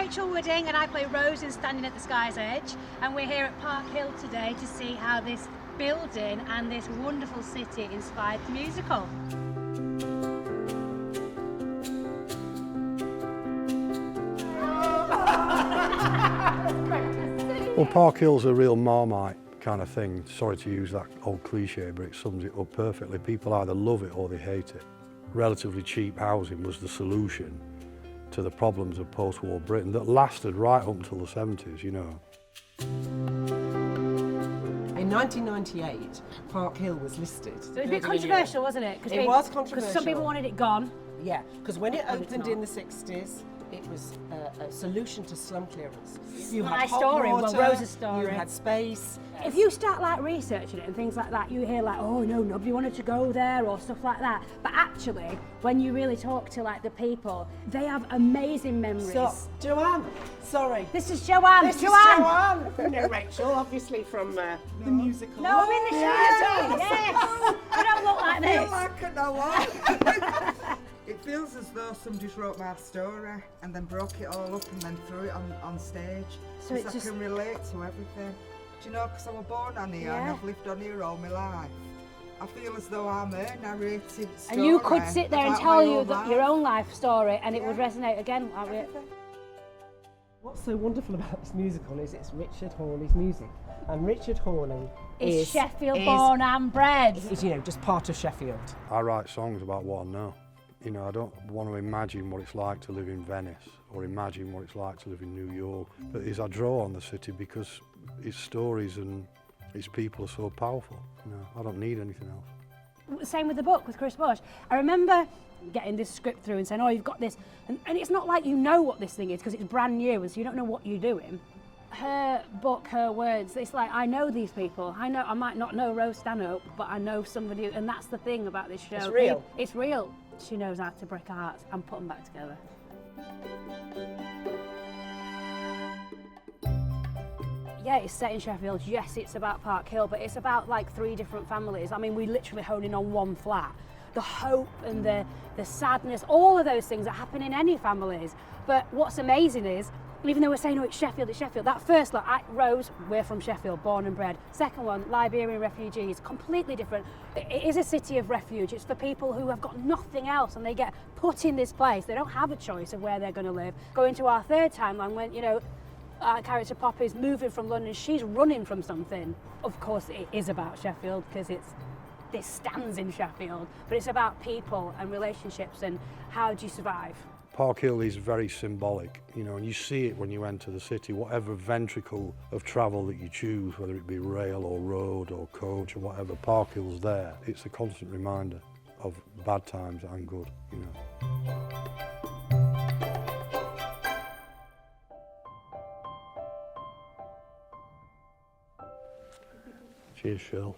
Rachael Wooding and I play Rose in Standing at the Sky's Edge, and we're here at Park Hill today to see how this building and this wonderful city inspired the musical. Well, Park Hill's a real Marmite kind of thing. Sorry to use that old cliche, but it sums it up perfectly. People either love it or they hate it. Relatively cheap housing was the solution to the problems of post-war Britain that lasted right up until the 70s, you know. In 1998, Park Hill was listed. So it was a bit controversial, wasn't it? It was controversial. Because some people wanted it gone. Yeah, because when it opened in the 60s, it was a solution to slum clearance. You had hot story, water, well, Rose's story. You had space. If you start like researching it and things like that, you hear like, oh no, nobody wanted to go there or stuff like that. But actually, when you really talk to like the people, they have amazing memories. Stop. Joanne, sorry. This is Joanne. This is Joanne. You know Rachael, obviously from the musical. No, I'm in the theatre. Yes. I don't look like this. I feel like I know what. It feels as though somebody wrote my story and then broke it all up and then threw it on stage. So I can relate to everything. Do you know, because I was born on here and I've lived on here all my life. I feel as though I'm a narrated story. And you could sit there and about tell my you own that life. your own life story and it would resonate again, like it. What's so wonderful about this musical is it's Richard Hawley's music. And Richard Hawley is Sheffield born and bred. Is, you know, just part of Sheffield. I write songs about what I know. You know, I don't want to imagine what it's like to live in Venice or imagine what it's like to live in New York. But I draw on the city because its stories and its people are so powerful. You know, I don't need anything else. Same with the book with Chris Bush. I remember getting this script through and saying, oh, you've got this. And it's not like you know what this thing is because it's brand new and so you don't know what you're doing. Her book, her words, it's like, I know these people. I might not know Rose Stanhope, but I know somebody, and that's the thing about this show. It's real. It's real. She knows how to break hearts and put them back together. Yeah, it's set in Sheffield. Yes, it's about Park Hill, but it's about like 3 different families. I mean, we literally hone in on one flat. The hope and the sadness, all of those things that happen in any families. But what's amazing is, even though we're saying, oh, it's Sheffield, that first lot, Rose, we're from Sheffield, born and bred. Second one, Liberian refugees, completely different. It is a city of refuge. It's for people who have got nothing else and they get put in this place. They don't have a choice of where they're going to live. Going to our third timeline when, you know, our character Poppy's moving from London, she's running from something. Of course, it is about Sheffield because this stands in Sheffield, but it's about people and relationships and how do you survive. Park Hill is very symbolic, you know, and you see it when you enter the city. Whatever ventricle of travel that you choose, whether it be rail or road or coach or whatever, Park Hill's there. It's a constant reminder of bad times and good, you know. Cheers, Shirl.